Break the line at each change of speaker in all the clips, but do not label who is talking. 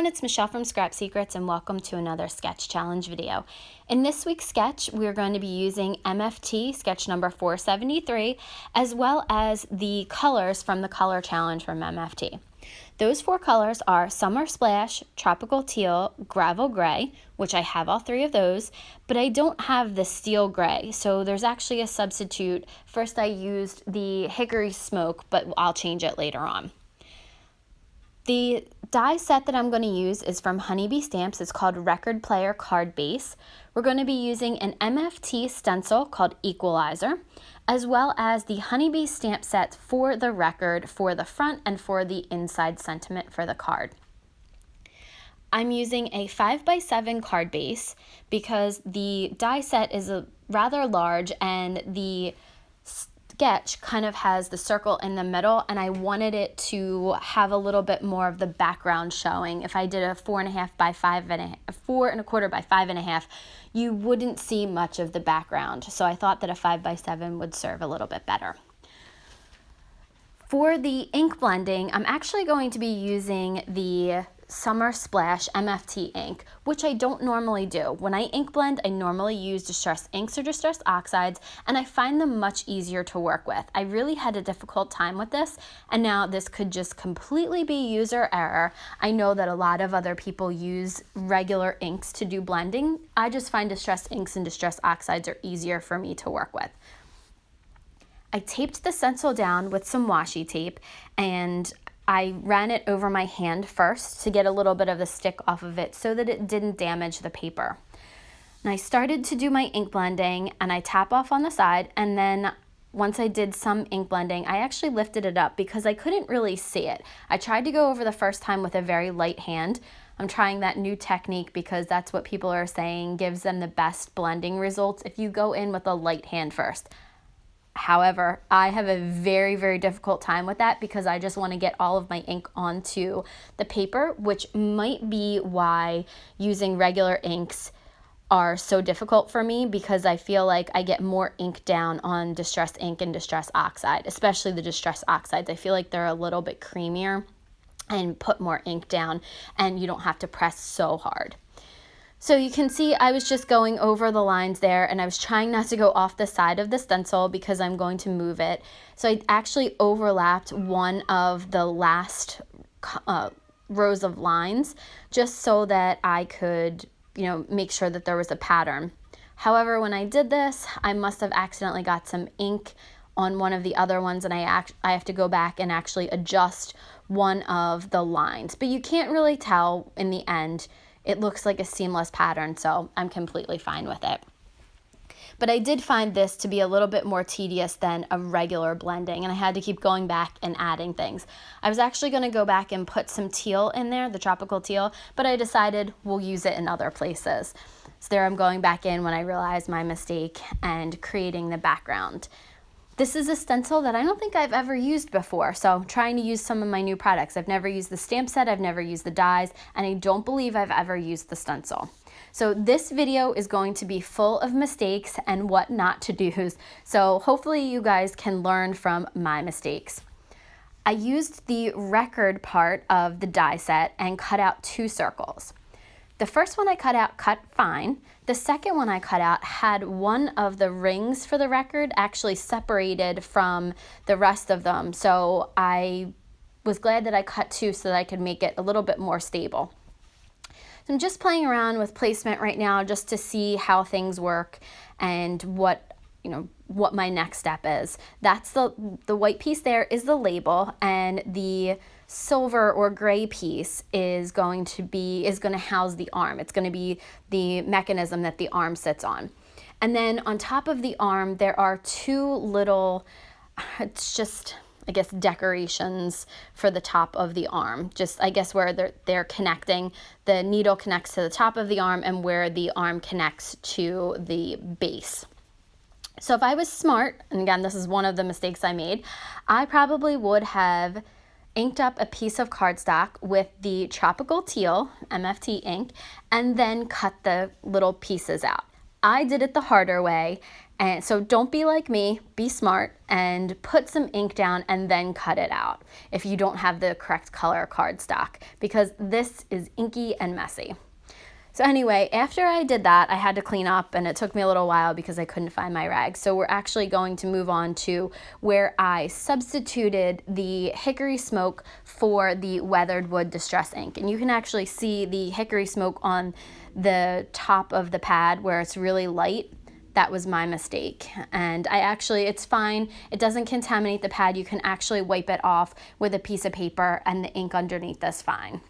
it's Michelle from Scrap Secrets and welcome to another sketch challenge video. In this week's sketch, we're going to be using MFT, sketch number 473, as well as the colors from the color challenge from MFT. Those four colors are Summer Splash, Tropical Teal, Gravel Gray, which I have all three of those, but I don't have the Steel Gray, so there's actually a substitute. First I used the Hickory Smoke, but I'll change it later on. The die set that I'm going to use is from Honeybee Stamps. It's called Record Player Card Base. We're going to be using an MFT stencil called Equalizer, as well as the Honeybee stamp set for the record, for the front, and for the inside sentiment for the card. I'm using a 5x7 card base because the die set is rather large and the sketch kind of has the circle in the middle, and I wanted it to have a little bit more of the background showing. If I did a 4.25 by 5.5, you wouldn't see much of the background. So I thought that a 5x7 would serve a little bit better. For the ink blending, I'm actually going to be using the Summer Splash MFT ink, which I don't normally do. When I ink blend, I normally use distress inks or distress oxides, and I find them much easier to work with. I really had a difficult time with this, and now this could just completely be user error. I know that a lot of other people use regular inks to do blending. I just find distress inks and distress oxides are easier for me to work with. I taped the stencil down with some washi tape, and I ran it over my hand first to get a little bit of the stick off of it so that it didn't damage the paper. And I started to do my ink blending, and I tap off on the side, and then once I did some ink blending, I actually lifted it up because I couldn't really see it. I tried to go over the first time with a very light hand. I'm trying that new technique because that's what people are saying gives them the best blending results if you go in with a light hand first. However, I have a very, very difficult time with that because I just want to get all of my ink onto the paper, which might be why using regular inks are so difficult for me, because I feel like I get more ink down on distress ink and distress oxide, especially the distress oxides. I feel like they're a little bit creamier and put more ink down, and you don't have to press so hard. So you can see I was just going over the lines there, and I was trying not to go off the side of the stencil because I'm going to move it. So I actually overlapped one of the last rows of lines just so that I could, make sure that there was a pattern. However, when I did this, I must have accidentally got some ink on one of the other ones, and I have to go back and actually adjust one of the lines. But you can't really tell in the end. It looks like a seamless pattern, so I'm completely fine with it. But I did find this to be a little bit more tedious than a regular blending, and I had to keep going back and adding things. I was actually going to go back and put some teal in there, the tropical teal, but I decided we'll use it in other places. So there I'm going back in when I realized my mistake and creating the background. This is a stencil that I don't think I've ever used before, so I'm trying to use some of my new products. I've never used the stamp set, I've never used the dies, and I don't believe I've ever used the stencil. So this video is going to be full of mistakes and what not to do, so hopefully you guys can learn from my mistakes. I used the record part of the die set and cut out two circles. The first one I cut out cut fine. The second one I cut out had one of the rings for the record actually separated from the rest of them. So I was glad that I cut two so that I could make it a little bit more stable. So I'm just playing around with placement right now just to see how things work and what my next step is. That's the white piece there is the label, and the silver or gray piece is going to house the arm. It's going to be the mechanism that the arm sits on. And then on top of the arm, there are two little, it's just, I guess, decorations for the top of the arm. Just, I guess, where they're connecting. The needle connects to the top of the arm and where the arm connects to the base. So if I was smart, and again, this is one of the mistakes I made, I probably would have inked up a piece of cardstock with the Tropical Teal MFT ink and then cut the little pieces out. I did it the harder way, And so don't be like me, be smart and put some ink down and then cut it out if you don't have the correct color cardstock, because this is inky and messy. So anyway, after I did that, I had to clean up and it took me a little while because I couldn't find my rag. So we're actually going to move on to where I substituted the hickory smoke for the weathered wood distress ink. And you can actually see the hickory smoke on the top of the pad where it's really light. That was my mistake. And it's fine. It doesn't contaminate the pad. You can actually wipe it off with a piece of paper and the ink underneath is fine.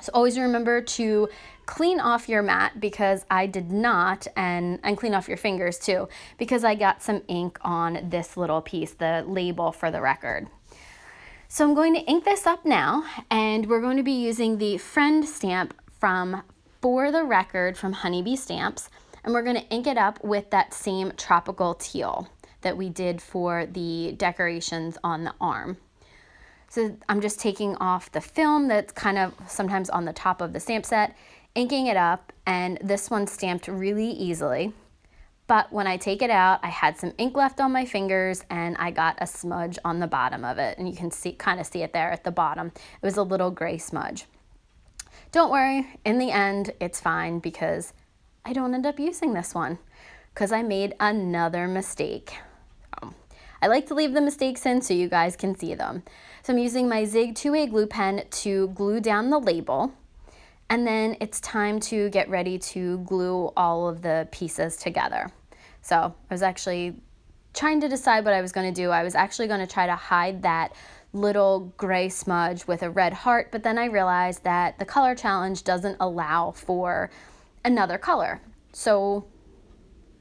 So always remember to clean off your mat, because I did not, and clean off your fingers too, because I got some ink on this little piece, the label for the record. So I'm going to ink this up now, and we're going to be using the friend stamp from For the Record from Honeybee Stamps, and we're going to ink it up with that same tropical teal that we did for the decorations on the arm. So I'm just taking off the film that's kind of sometimes on the top of the stamp set, inking it up, and this one stamped really easily. But when I take it out, I had some ink left on my fingers and I got a smudge on the bottom of it. And you can kind of see it there at the bottom. It was a little gray smudge. Don't worry, in the end, it's fine because I don't end up using this one because I made another mistake. I like to leave the mistakes in so you guys can see them. So I'm using my Zig 2A glue pen to glue down the label, and then it's time to get ready to glue all of the pieces together. So I was actually trying to decide what I was going to do. I was actually going to try to hide that little gray smudge with a red heart, but then I realized that the color challenge doesn't allow for another color. So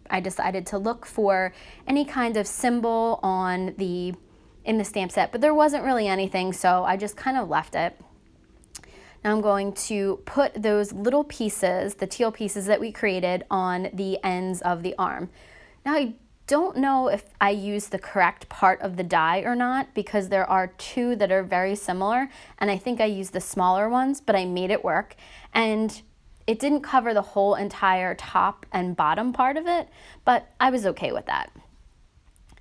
I decided to look for any kind of symbol in the stamp set, but there wasn't really anything, so I just kind of left it. Now I'm going to put those little pieces, the teal pieces that we created, on the ends of the arm. Now I don't know if I used the correct part of the die or not, because there are two that are very similar, and I think I used the smaller ones, but I made it work. And it didn't cover the whole entire top and bottom part of it, but I was okay with that.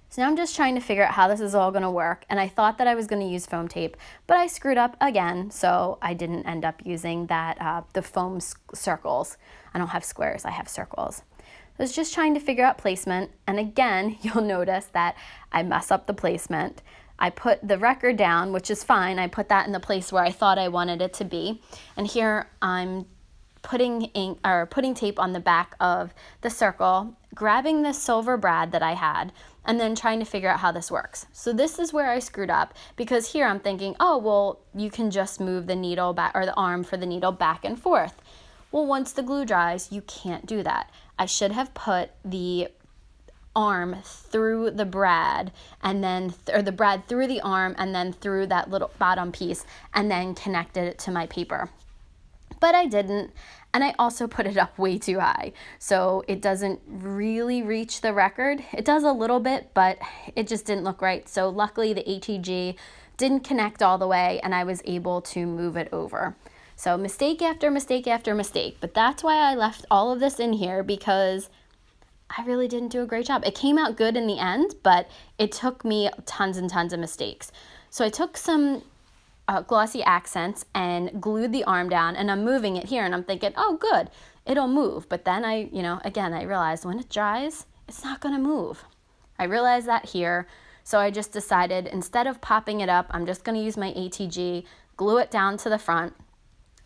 So now I'm just trying to figure out how this is all going to work, and I thought that I was going to use foam tape, but I screwed up again, so I didn't end up using that the foam circles. I don't have squares, I have circles. I was just trying to figure out placement, and again, you'll notice that I mess up the placement. I put the record down, which is fine. I put that in the place where I thought I wanted it to be, and here I'm putting tape on the back of the circle, grabbing the silver brad that I had, and then trying to figure out how this works. So this is where I screwed up, because here I'm thinking, oh, well, you can just move the needle back, or the arm for the needle back and forth. Well, once the glue dries, you can't do that. I should have put the arm through the brad, and then, or the brad through the arm, and then through that little bottom piece, and then connected it to my paper. But I didn't, and I also put it up way too high, so it doesn't really reach the record. It does a little bit, but it just didn't look right. So luckily the ATG didn't connect all the way, and I was able to move it over. So mistake after mistake after mistake, but that's why I left all of this in here, because I really didn't do a great job. It came out good in the end, but it took me tons and tons of mistakes. So I took some glossy accents and glued the arm down, and I'm moving it here, and I'm thinking, oh good, it'll move. But then I realized when it dries, it's not gonna move. I realized that here, so I just decided instead of popping it up, I'm just gonna use my ATG, glue it down to the front,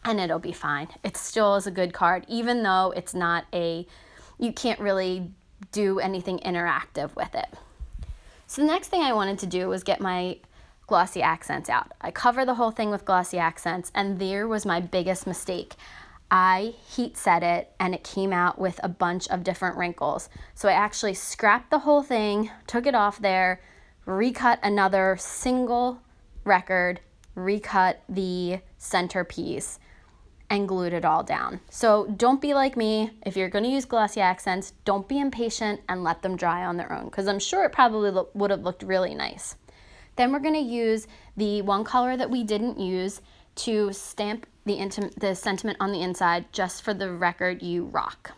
and it'll be fine. It still is a good card, even though it's not you can't really do anything interactive with it. So the next thing I wanted to do was get my glossy accents out. I cover the whole thing with glossy accents, and there was my biggest mistake. I heat set it, and it came out with a bunch of different wrinkles. So I actually scrapped the whole thing, took it off there, recut another single record, recut the centerpiece, and glued it all down. So don't be like me. If you're going to use glossy accents, don't be impatient and let them dry on their own, because I'm sure it probably would have looked really nice. Then we're going to use the one color that we didn't use to stamp the sentiment on the inside, just for the record, you rock.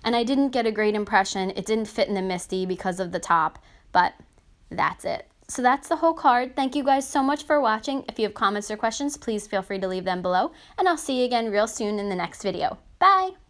and I didn't get a great impression. It didn't fit in the Misty because of the top, but that's it. So that's the whole card. Thank you guys so much for watching. If you have comments or questions, please feel free to leave them below, and I'll see you again real soon in the next video. Bye!